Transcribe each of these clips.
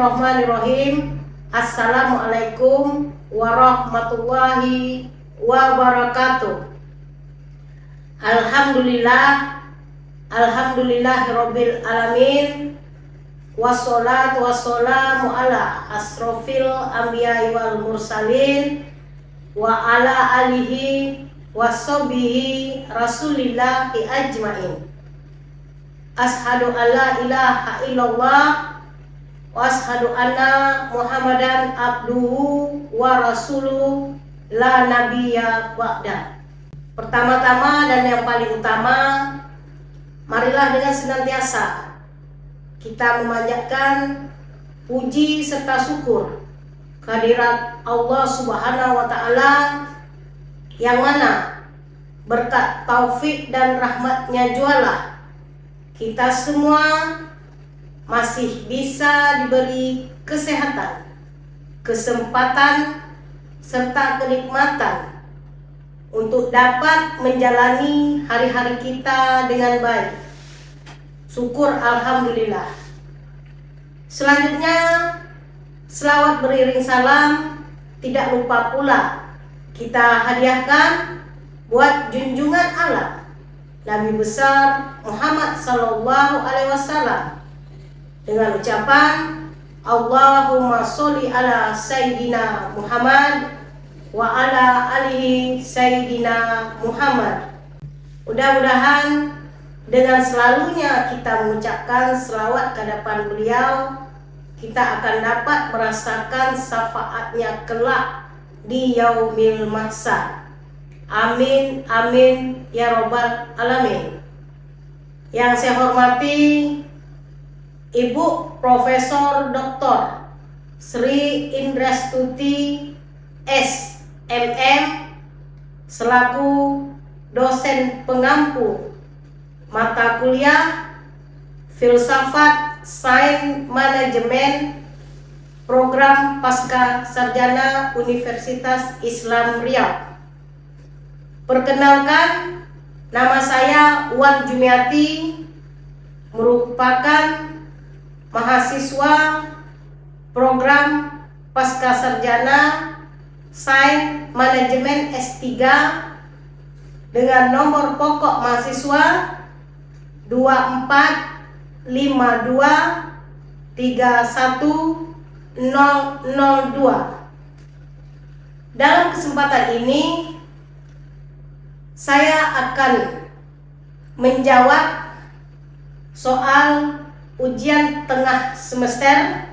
Bismillahirrahmanirrahim. Assalamualaikum warahmatullahi wabarakatuh. Alhamdulillahirabbil alamin. Wassalatu wassalamu ala asrofil anbiya'i wal mursalin wa ala alihi washabihi rasulillahi ajmain. Ashhadu an la ilaha illallah wa ashhadu anna Muhammadan abduhu wa rasuluh la nabiyya ba'da. Pertama-tama dan yang paling utama, marilah dengan senantiasa kita memanjatkan puji serta syukur kehadirat Allah Subhanahu wa taala yang mana berkat taufik dan rahmatnya jualah kita semua masih bisa diberi kesehatan, kesempatan, serta kenikmatan untuk dapat menjalani hari-hari kita dengan baik. Syukur alhamdulillah. Selanjutnya, selawat beriring salam tidak lupa pula kita hadiahkan buat junjungan Allah Nabi besar Muhammad sallallahu alaihi wasallam dengan ucapan Allahumma sholli ala Sayyidina Muhammad wa ala alihi Sayyidina Muhammad. Mudah-mudahan dengan selalunya kita mengucapkan selawat ke hadapan beliau, kita akan dapat merasakan syafaatnya kelak di yaumil mahsyar. Amin amin ya robbal alamin. Yang saya hormati Ibu Profesor Dr. Sri Indrastuti SMM selaku dosen pengampu mata kuliah Filsafat Sains Manajemen Program Pasca Sarjana Universitas Islam Riau. Perkenalkan, nama saya Wan Jumiati, merupakan mahasiswa program Pasca Sarjana Sains Manajemen S3 dengan nomor pokok mahasiswa 245231002. Dalam kesempatan ini saya akan menjawab soal ujian tengah semester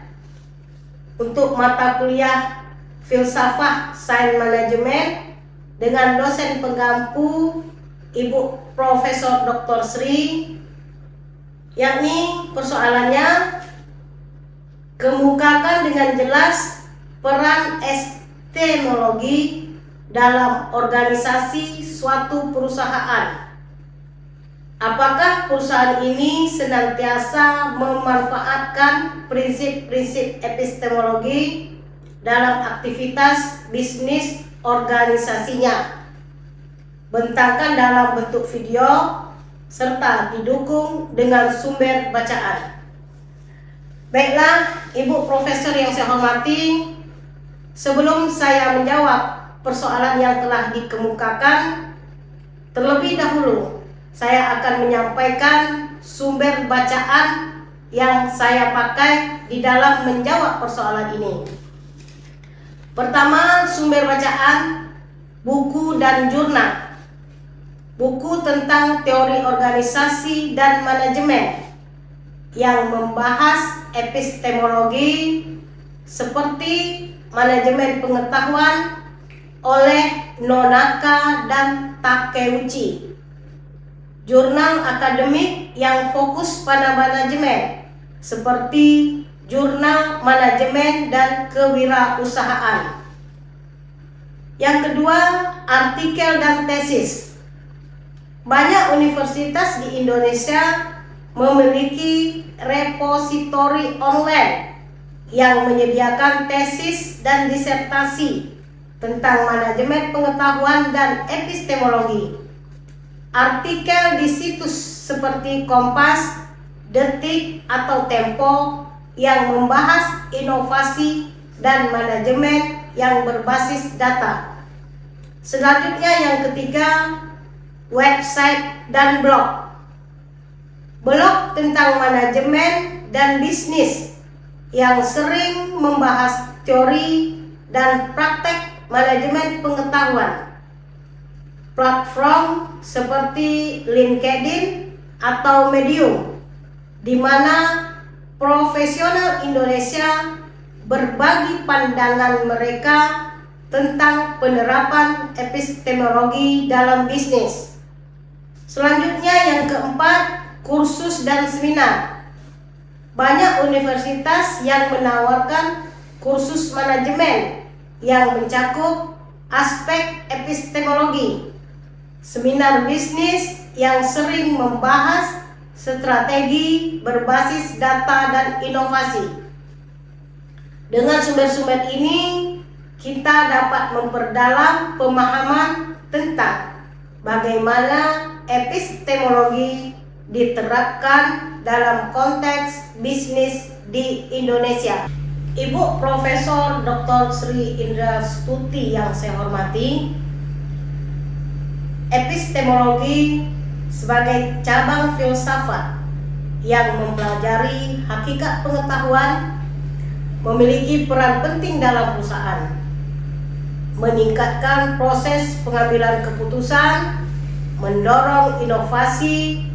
untuk mata kuliah Filsafat Sains Manajemen dengan dosen penggampu Ibu Profesor Dr. Sri, yakni persoalannya kemukakan dengan jelas peran epistemologi dalam organisasi suatu perusahaan. Apakah perusahaan ini senantiasa memanfaatkan prinsip-prinsip epistemologi dalam aktivitas bisnis organisasinya? Bentangkan dalam bentuk video serta didukung dengan sumber bacaan. Baiklah, Ibu Profesor yang saya hormati, sebelum saya menjawab persoalan yang telah dikemukakan, terlebih dahulu saya akan menyampaikan sumber bacaan yang saya pakai di dalam menjawab persoalan ini. Pertama, sumber bacaan buku dan jurnal. Buku tentang teori organisasi dan manajemen yang membahas epistemologi seperti manajemen pengetahuan oleh Nonaka dan Takeuchi. Jurnal akademik yang fokus pada manajemen seperti Jurnal Manajemen dan Kewirausahaan. Yang kedua, artikel dan tesis. Banyak universitas di Indonesia memiliki repositori online yang menyediakan tesis dan disertasi tentang manajemen pengetahuan dan epistemologi. Artikel di situs seperti Kompas, Detik, atau Tempo yang membahas inovasi dan manajemen yang berbasis data. Selanjutnya yang ketiga, website dan blog. Blog tentang manajemen dan bisnis yang sering membahas teori dan praktek manajemen pengetahuan. Platform seperti LinkedIn atau Medium, di mana profesional Indonesia berbagi pandangan mereka tentang penerapan epistemologi dalam bisnis. Selanjutnya yang keempat, kursus dan seminar. Banyak universitas yang menawarkan kursus manajemen yang mencakup aspek epistemologi, seminar bisnis yang sering membahas strategi berbasis data dan inovasi. Dengan sumber-sumber ini, kita dapat memperdalam pemahaman tentang bagaimana epistemologi diterapkan dalam konteks bisnis di Indonesia. Ibu Profesor Dr. Sri Indra Stuti yang saya hormati, epistemologi sebagai cabang filsafat yang mempelajari hakikat pengetahuan memiliki peran penting dalam perusahaan, meningkatkan proses pengambilan keputusan, mendorong inovasi,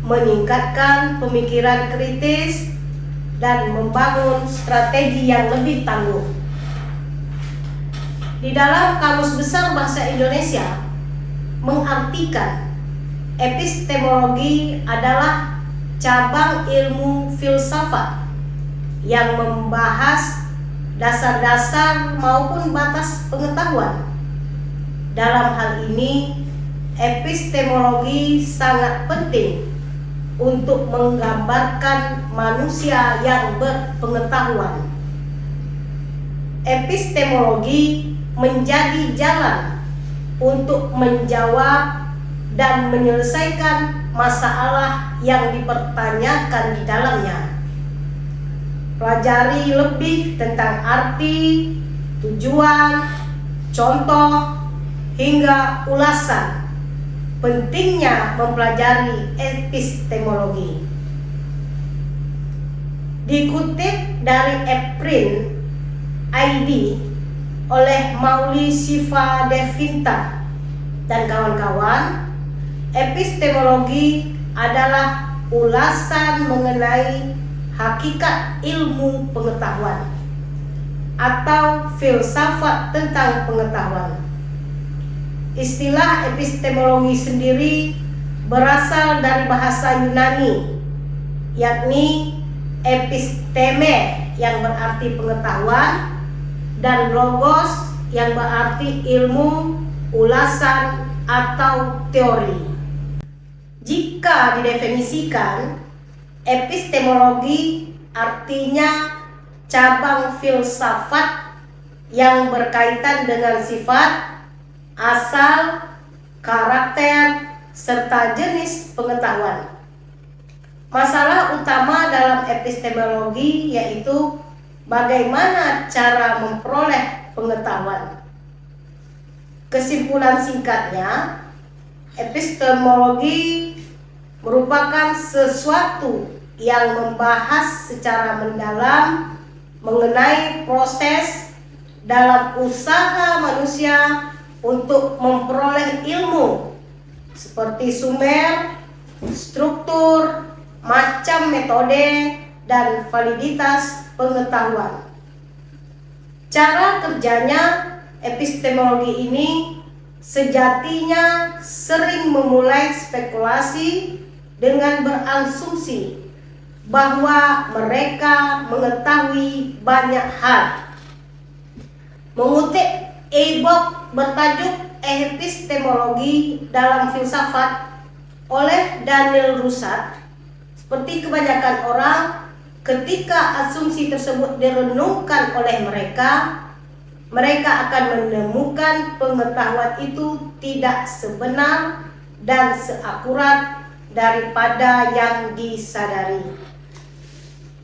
meningkatkan pemikiran kritis, dan membangun strategi yang lebih tangguh. Di dalam Kamus Besar Bahasa Indonesia mengartikan epistemologi adalah cabang ilmu filsafat yang membahas dasar-dasar maupun batas pengetahuan. Dalam hal ini, epistemologi sangat penting untuk menggambarkan manusia yang berpengetahuan. Epistemologi menjadi jalan untuk menjawab dan menyelesaikan masalah yang dipertanyakan di dalamnya. Pelajari lebih tentang arti, tujuan, contoh, hingga ulasan pentingnya mempelajari epistemologi. Dikutip dari EPRIN.id oleh Mauli Siva Devinta dan kawan-kawan, epistemologi adalah ulasan mengenai hakikat ilmu pengetahuan atau filsafat tentang pengetahuan. Istilah epistemologi sendiri berasal dari bahasa Yunani, yakni episteme yang berarti pengetahuan dan logos yang berarti ilmu, ulasan, atau teori. Jika didefinisikan, epistemologi artinya cabang filsafat yang berkaitan dengan sifat, asal, karakter, serta jenis pengetahuan. Masalah utama dalam epistemologi yaitu bagaimana cara memperoleh pengetahuan. Kesimpulan singkatnya, epistemologi merupakan sesuatu yang membahas secara mendalam mengenai proses dalam usaha manusia untuk memperoleh ilmu seperti sumber, struktur, macam metode, dan validitas pengetahuan. Cara kerjanya epistemologi ini sejatinya sering memulai spekulasi dengan berasumsi bahwa mereka mengetahui banyak hal. Mengutip e-book bertajuk Epistemologi dalam Filsafat oleh Daniel Russat, seperti kebanyakan orang, ketika asumsi tersebut direnungkan oleh mereka akan menemukan pengetahuan itu tidak sebenar dan seakurat daripada yang disadari.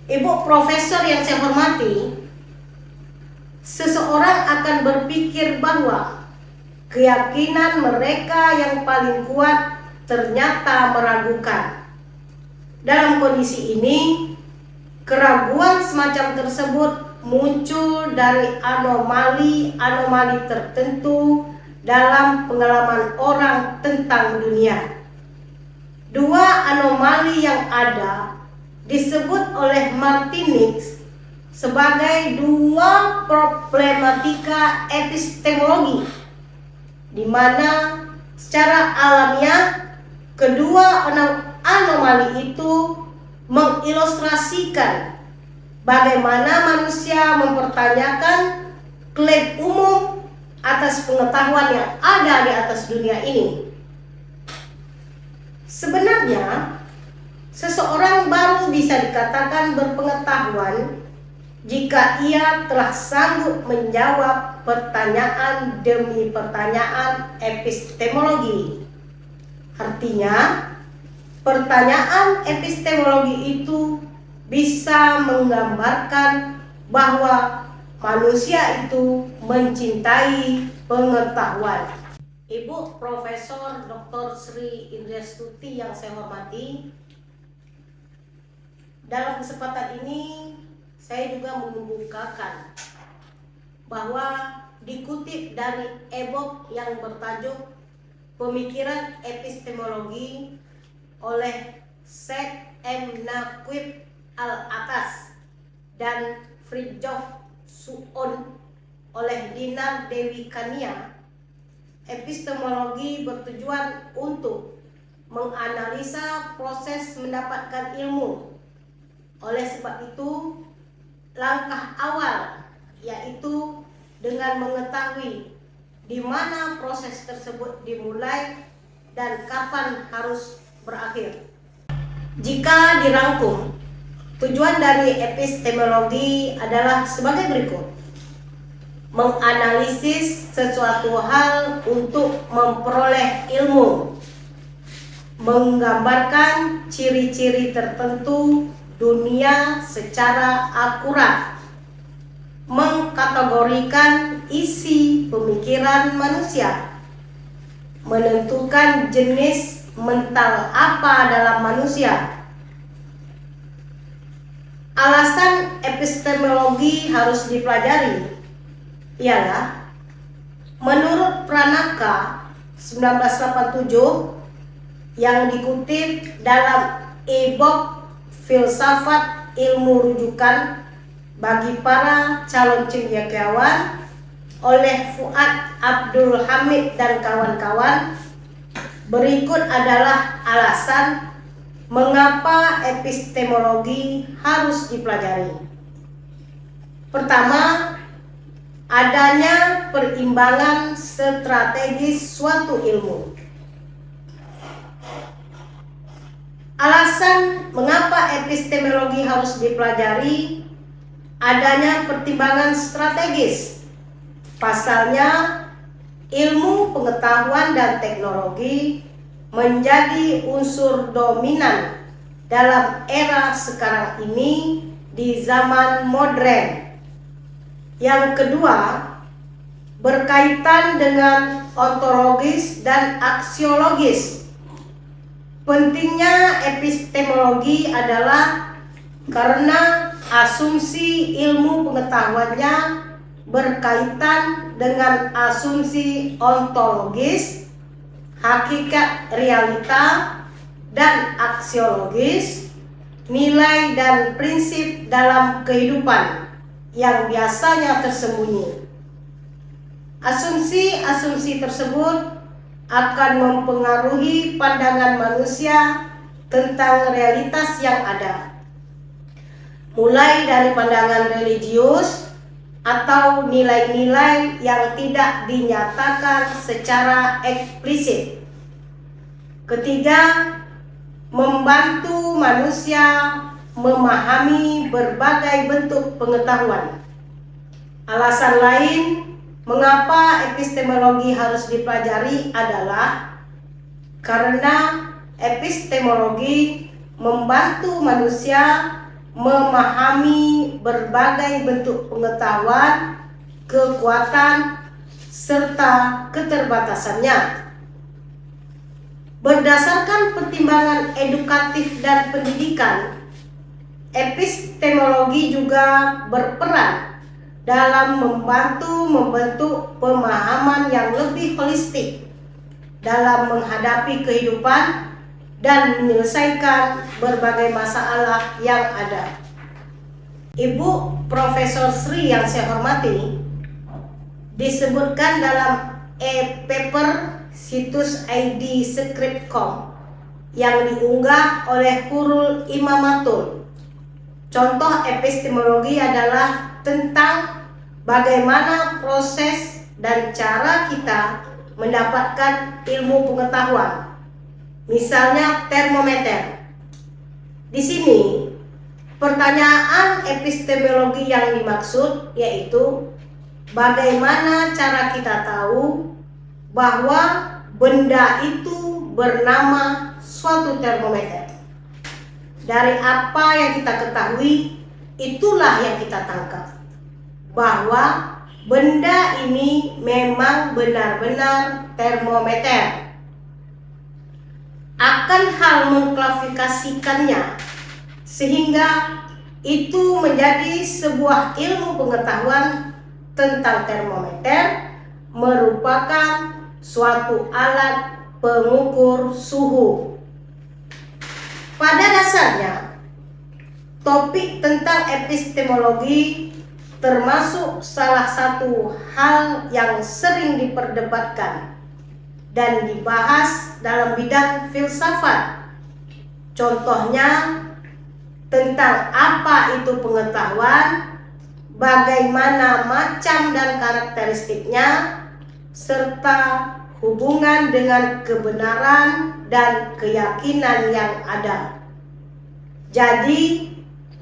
Ibu profesor yang saya hormati, seseorang akan berpikir bahwa keyakinan mereka yang paling kuat ternyata meragukan. Dalam kondisi ini, keraguan semacam tersebut muncul dari anomali-anomali tertentu dalam pengalaman orang tentang dunia. Dua anomali yang ada disebut oleh Martinez sebagai dua problematika epistemologi, di mana secara alamiah kedua anomali itu mengilustrasikan bagaimana manusia mempertanyakan klaim umum atas pengetahuan yang ada di atas dunia ini. Sebenarnya, seseorang baru bisa dikatakan berpengetahuan jika ia telah sanggup menjawab pertanyaan demi pertanyaan epistemologi. Artinya, pertanyaan epistemologi itu bisa menggambarkan bahwa manusia itu mencintai pengetahuan. Ibu Profesor Dr. Sri Indriastuti yang saya hormati, dalam kesempatan ini saya juga mengemukakan bahwa dikutip dari e-book yang bertajuk Pemikiran Epistemologi oleh Sheikh M. Naqib Al-Atas dan Fridtjof Suon oleh Dinar Dewi Kania, epistemologi bertujuan untuk menganalisa proses mendapatkan ilmu. Oleh sebab itu, langkah awal yaitu dengan mengetahui di mana proses tersebut dimulai dan kapan harus berakhir. Jika dirangkum, tujuan dari epistemologi adalah sebagai berikut: menganalisis sesuatu hal untuk memperoleh ilmu, menggambarkan ciri-ciri tertentu dunia secara akurat, mengkategorikan isi pemikiran manusia, menentukan jenis mental apa dalam manusia. Alasan epistemologi harus dipelajari ialah, menurut Pranaka 1987 yang dikutip dalam e-book Filsafat Ilmu Rujukan bagi para calon cendekiawan oleh Fuad Abdul Hamid dan kawan-kawan, berikut adalah alasan mengapa epistemologi harus dipelajari. Pertama, adanya perimbangan strategis suatu ilmu. Alasan mengapa epistemologi harus dipelajari: adanya pertimbangan strategis. Pasalnya, ilmu pengetahuan dan teknologi menjadi unsur dominan dalam era sekarang ini di zaman modern. Yang kedua, berkaitan dengan ontologis dan aksiologis. Pentingnya epistemologi adalah karena asumsi ilmu pengetahuannya berkaitan dengan asumsi ontologis, hakikat realita, dan aksiologis, nilai dan prinsip dalam kehidupan yang biasanya tersembunyi. Asumsi-asumsi tersebut akan mempengaruhi pandangan manusia tentang realitas yang ada, mulai dari pandangan religius atau nilai-nilai yang tidak dinyatakan secara eksplisit. Ketiga, membantu manusia memahami berbagai bentuk pengetahuan. Alasan lain mengapa epistemologi harus dipelajari adalah karena epistemologi membantu manusia memahami berbagai bentuk pengetahuan, kekuatan, serta keterbatasannya. Berdasarkan pertimbangan edukatif dan pendidikan, epistemologi juga berperan dalam membantu membentuk pemahaman yang lebih holistik dalam menghadapi kehidupan dan menyelesaikan berbagai masalah yang ada. Ibu Profesor Sri yang saya hormati, disebutkan dalam e-paper situs ID Script.com yang diunggah oleh Hurul Imamatul. Contoh epistemologi adalah tentang bagaimana proses dan cara kita mendapatkan ilmu pengetahuan. Misalnya termometer. Di sini pertanyaan epistemologi yang dimaksud yaitu bagaimana cara kita tahu bahwa benda itu bernama suatu termometer. Dari apa yang kita ketahui, itulah yang kita tangkap bahwa benda ini memang benar-benar termometer. Akan hal mengklasifikasikannya sehingga itu menjadi sebuah ilmu pengetahuan tentang termometer merupakan suatu alat pengukur suhu. Pada dasarnya, topik tentang epistemologi termasuk salah satu hal yang sering diperdebatkan dan dibahas dalam bidang filsafat. Contohnya tentang apa itu pengetahuan, bagaimana macam dan karakteristiknya, serta hubungan dengan kebenaran dan keyakinan yang ada. Jadi,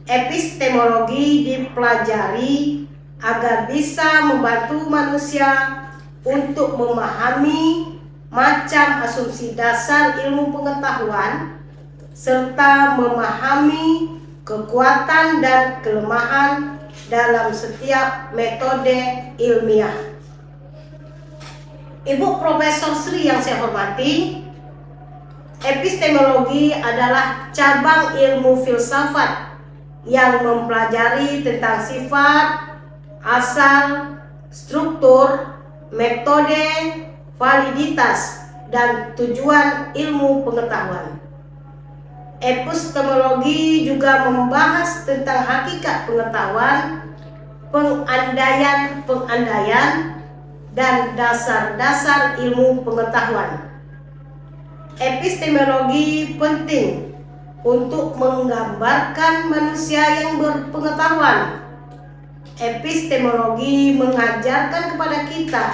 epistemologi dipelajari agar bisa membantu manusia untuk memahami macam asumsi dasar ilmu pengetahuan serta memahami kekuatan dan kelemahan dalam setiap metode ilmiah. Ibu Profesor Sri yang saya hormati, epistemologi adalah cabang ilmu filsafat yang mempelajari tentang sifat, asal, struktur, metode, validitas, dan tujuan ilmu pengetahuan. Epistemologi juga membahas tentang hakikat pengetahuan, pengandaian, dan dasar-dasar ilmu pengetahuan. Epistemologi penting untuk menggambarkan manusia yang berpengetahuan. Epistemologi mengajarkan kepada kita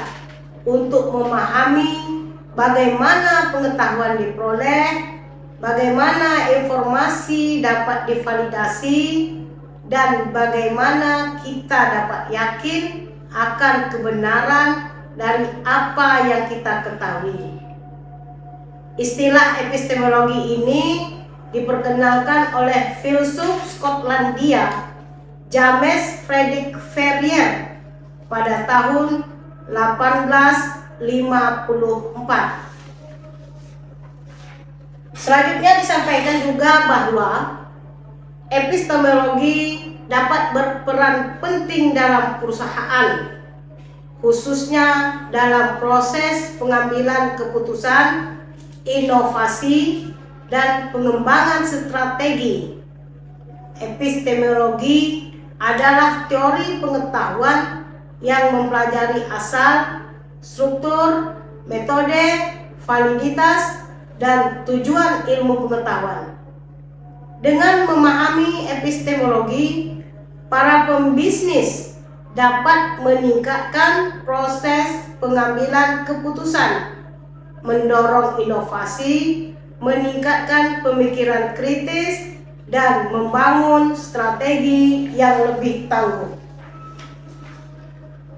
untuk memahami bagaimana pengetahuan diperoleh, bagaimana informasi dapat divalidasi, dan bagaimana kita dapat yakin akan kebenaran dari apa yang kita ketahui. Istilah epistemologi ini diperkenalkan oleh filsuf Skotlandia James Frederick Ferrier pada tahun 1854. Selanjutnya disampaikan juga bahwa epistemologi dapat berperan penting dalam perusahaan, khususnya dalam proses pengambilan keputusan, inovasi, dan pengembangan strategi. Epistemologi adalah teori pengetahuan yang mempelajari asal, struktur, metode, validitas, dan tujuan ilmu pengetahuan. Dengan memahami epistemologi, para pembisnis dapat meningkatkan proses pengambilan keputusan, mendorong inovasi, meningkatkan pemikiran kritis, dan membangun strategi yang lebih tangguh.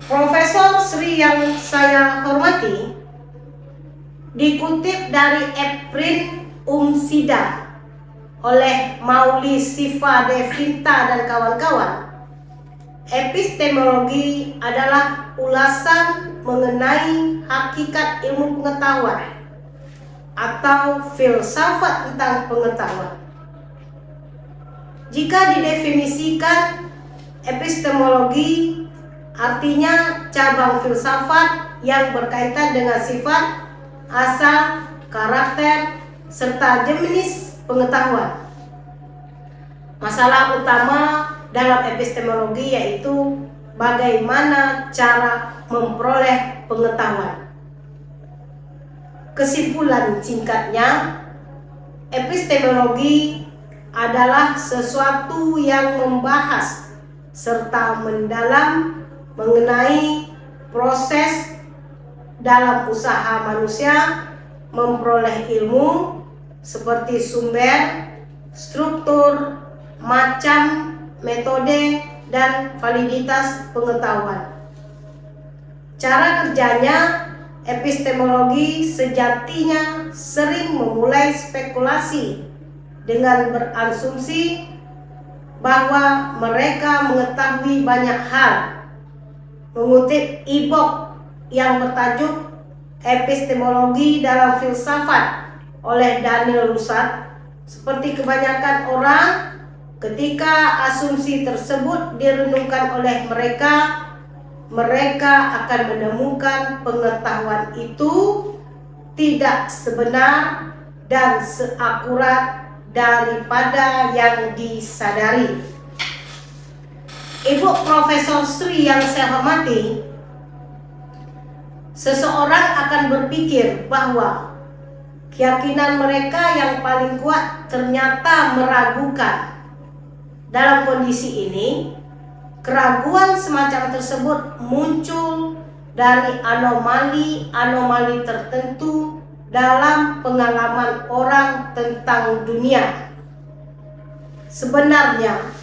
Profesor Sri yang saya hormati, dikutip dari Eprin Umsida oleh Mauli Siva de Vinta dan kawan-kawan, epistemologi adalah ulasan mengenai hakikat ilmu pengetahuan atau filsafat tentang pengetahuan. Jika didefinisikan, epistemologi artinya cabang filsafat yang berkaitan dengan sifat, asal, karakter, serta jenis pengetahuan. Masalah utama dalam epistemologi yaitu bagaimana cara memperoleh pengetahuan. Kesimpulan singkatnya, epistemologi adalah sesuatu yang membahas serta mendalam mengenai proses dalam usaha manusia memperoleh ilmu seperti sumber, struktur, macam, metode, dan validitas pengetahuan. Cara kerjanya, epistemologi sejatinya sering memulai spekulasi dengan berasumsi bahwa mereka mengetahui banyak hal. Mengutip e-book yang bertajuk Epistemologi dalam Filsafat oleh Daniel Russat, seperti kebanyakan orang, ketika asumsi tersebut direnungkan oleh mereka akan menemukan pengetahuan itu tidak sebenar dan seakurat daripada yang disadari. Ibu Profesor Sri yang saya hormati, seseorang akan berpikir bahwa keyakinan mereka yang paling kuat ternyata meragukan. Dalam kondisi ini, keraguan semacam tersebut muncul dari anomali-anomali tertentu dalam pengalaman orang tentang dunia. Sebenarnya,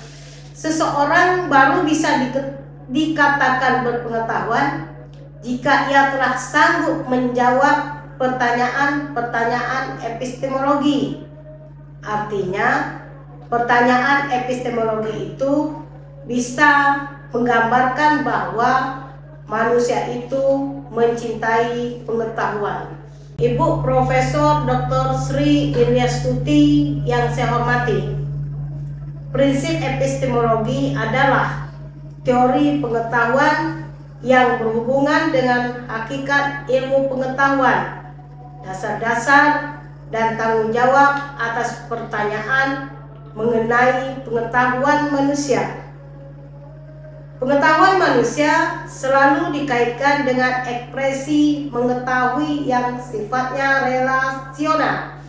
seseorang baru bisa dikatakan berpengetahuan jika ia telah sanggup menjawab pertanyaan-pertanyaan epistemologi. Artinya, pertanyaan epistemologi itu bisa menggambarkan bahwa manusia itu mencintai pengetahuan. Ibu Profesor Dr. Sri Indriastuti yang saya hormati, prinsip epistemologi adalah teori pengetahuan yang berhubungan dengan hakikat ilmu pengetahuan, dasar-dasar dan tanggung jawab atas pertanyaan mengenai pengetahuan manusia. Pengetahuan manusia selalu dikaitkan dengan ekspresi mengetahui yang sifatnya relasional.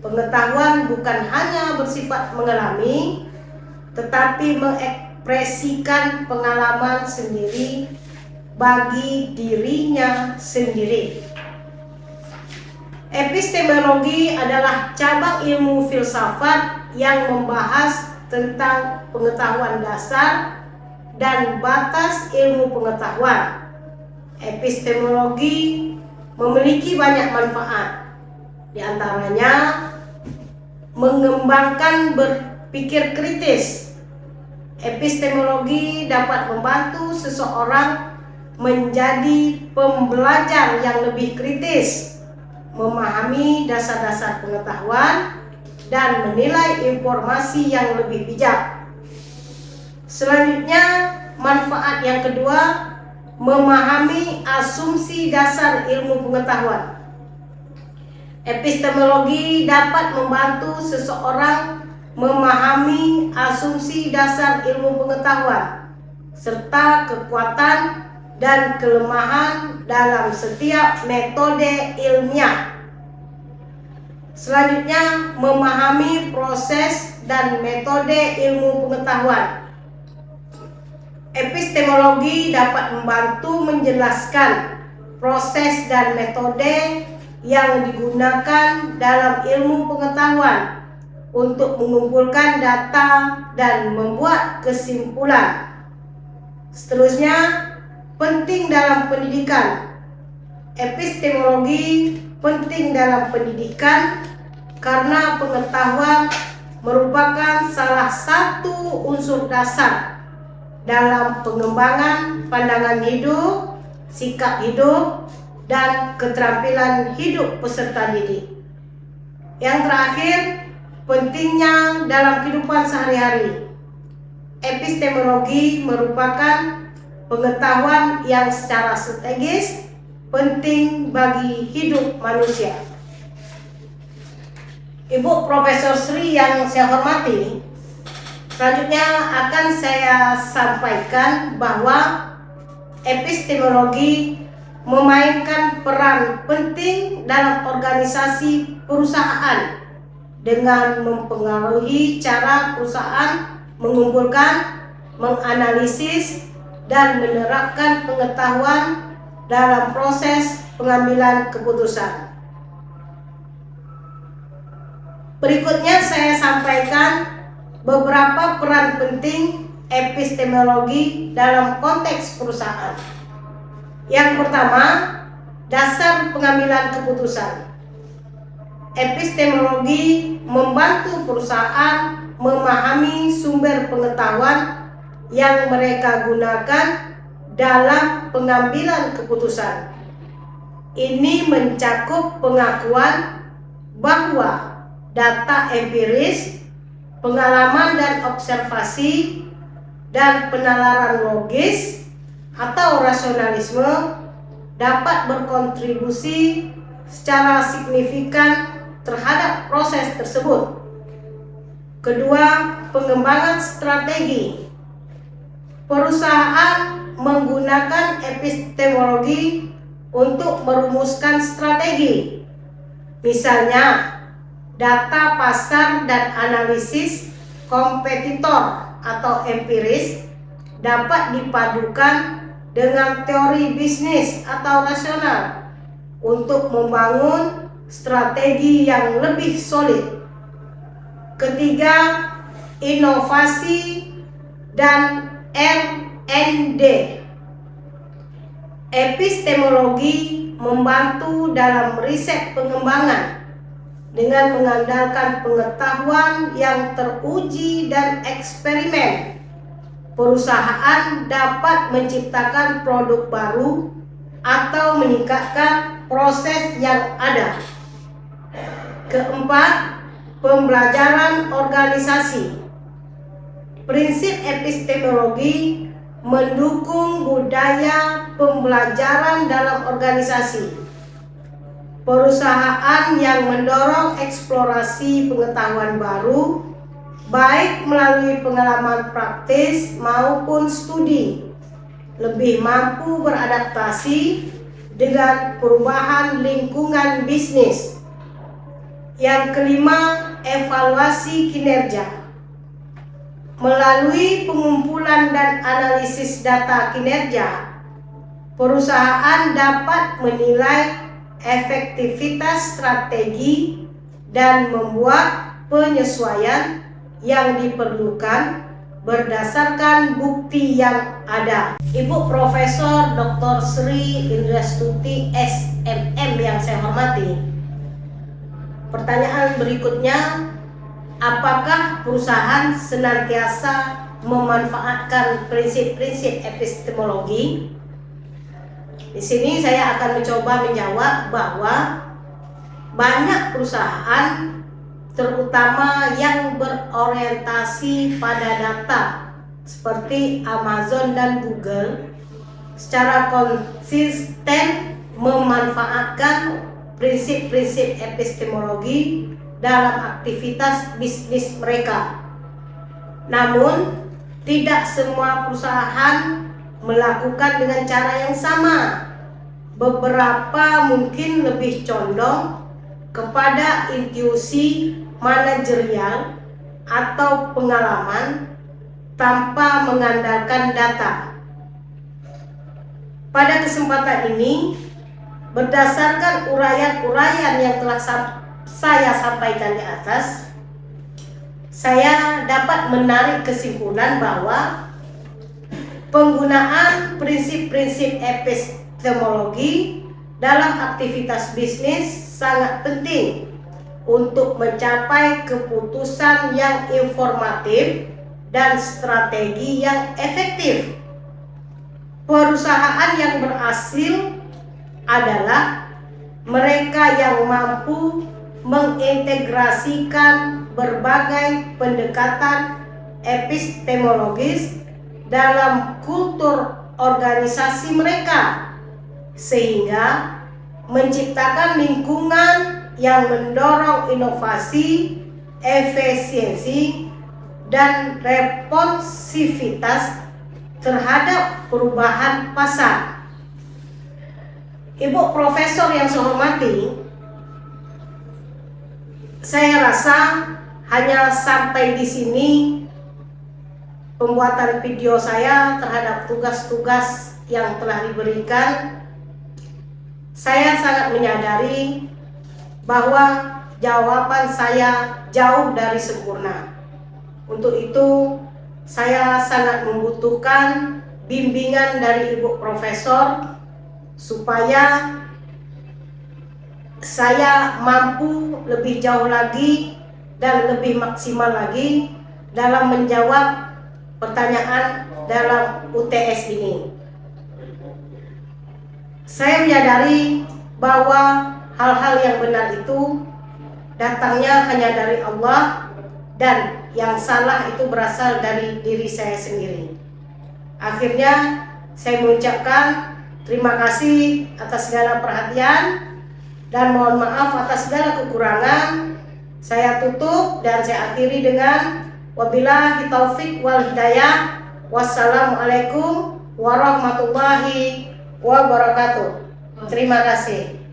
Pengetahuan bukan hanya bersifat mengalami, tetapi mengekspresikan pengalaman sendiri bagi dirinya sendiri. Epistemologi adalah cabang ilmu filsafat yang membahas tentang pengetahuan dasar dan batas ilmu pengetahuan. Epistemologi memiliki banyak manfaat, di antaranya mengembangkan berpikir kritis. Epistemologi dapat membantu seseorang menjadi pembelajar yang lebih kritis, memahami dasar-dasar pengetahuan, dan menilai informasi yang lebih bijak. Selanjutnya, manfaat yang kedua, memahami asumsi dasar ilmu pengetahuan. Epistemologi dapat membantu seseorang memahami asumsi dasar ilmu pengetahuan serta kekuatan dan kelemahan dalam setiap metode ilmiah. Selanjutnya, memahami proses dan metode ilmu pengetahuan. Epistemologi dapat membantu menjelaskan proses dan metode yang digunakan dalam ilmu pengetahuan untuk mengumpulkan data dan membuat kesimpulan. Seterusnya, penting dalam pendidikan. Epistemologi penting dalam pendidikan karena pengetahuan merupakan salah satu unsur dasar dalam pengembangan pandangan hidup, sikap hidup, dan keterampilan hidup peserta didik. Yang terakhir, pentingnya dalam kehidupan sehari-hari. Epistemologi merupakan pengetahuan yang secara strategis penting bagi hidup manusia. Ibu Profesor Sri yang saya hormati, selanjutnya akan saya sampaikan bahwa epistemologi memainkan peran penting dalam organisasi perusahaan dengan mempengaruhi cara perusahaan mengumpulkan, menganalisis, dan menerapkan pengetahuan dalam proses pengambilan keputusan. Berikutnya saya sampaikan beberapa peran penting epistemologi dalam konteks perusahaan. Yang pertama, dasar pengambilan keputusan. Epistemologi membantu perusahaan memahami sumber pengetahuan yang mereka gunakan dalam pengambilan keputusan. Ini mencakup pengakuan bahwa data empiris, pengalaman dan observasi, dan penalaran logis atau rasionalisme dapat berkontribusi secara signifikan terhadap proses tersebut. Kedua, pengembangan strategi. Perusahaan menggunakan epistemologi untuk merumuskan strategi. Misalnya, data pasar dan analisis kompetitor atau empiris dapat dipadukan dengan teori bisnis atau rasional untuk membangun strategi yang lebih solid. Ketiga, inovasi dan R&D. Epistemologi membantu dalam riset pengembangan dengan mengandalkan pengetahuan yang teruji dan eksperimen. Perusahaan dapat menciptakan produk baru atau meningkatkan proses yang ada. Keempat, pembelajaran organisasi. Prinsip epistemologi mendukung budaya pembelajaran dalam organisasi. Perusahaan yang mendorong eksplorasi pengetahuan baru, baik melalui pengalaman praktis maupun studi, lebih mampu beradaptasi dengan perubahan lingkungan bisnis. Yang kelima, evaluasi kinerja. Melalui pengumpulan dan analisis data kinerja, perusahaan dapat menilai efektivitas strategi dan membuat penyesuaian yang diperlukan berdasarkan bukti yang ada. Ibu Profesor Dr. Sri Indrastuti SMM yang saya hormati, pertanyaan berikutnya, apakah perusahaan senantiasa memanfaatkan prinsip-prinsip epistemologi? Di sini saya akan mencoba menjawab bahwa banyak perusahaan, terutama yang berorientasi pada data seperti Amazon dan Google, secara konsisten memanfaatkan prinsip-prinsip epistemologi dalam aktivitas bisnis mereka. Namun, tidak semua perusahaan melakukan dengan cara yang sama. Beberapa mungkin lebih condong kepada intuisi manajerial atau pengalaman tanpa mengandalkan data. Pada kesempatan ini, berdasarkan uraian-uraian yang telah saya sampaikan di atas, saya dapat menarik kesimpulan bahwa penggunaan prinsip-prinsip epistemologi dalam aktivitas bisnis sangat penting untuk mencapai keputusan yang informatif dan strategi yang efektif. Perusahaan yang berhasil adalah mereka yang mampu mengintegrasikan berbagai pendekatan epistemologis dalam kultur organisasi mereka, sehingga menciptakan lingkungan yang mendorong inovasi, efisiensi, dan responsivitas terhadap perubahan pasar. Ibu Profesor yang saya hormati, saya rasa hanya sampai di sini pembuatan video saya terhadap tugas-tugas yang telah diberikan. Saya sangat menyadari bahwa jawaban saya jauh dari sempurna. Untuk itu, saya sangat membutuhkan bimbingan dari Ibu Profesor supaya saya mampu lebih jauh lagi dan lebih maksimal lagi dalam menjawab pertanyaan dalam UTS ini. Saya menyadari bahwa hal-hal yang benar itu datangnya hanya dari Allah, dan yang salah itu berasal dari diri saya sendiri. Akhirnya saya mengucapkan terima kasih atas segala perhatian dan mohon maaf atas segala kekurangan. Saya tutup dan saya akhiri dengan wabillahi taufik wal hidayah. Wassalamualaikum warahmatullahi wabarakatuh. Terima kasih.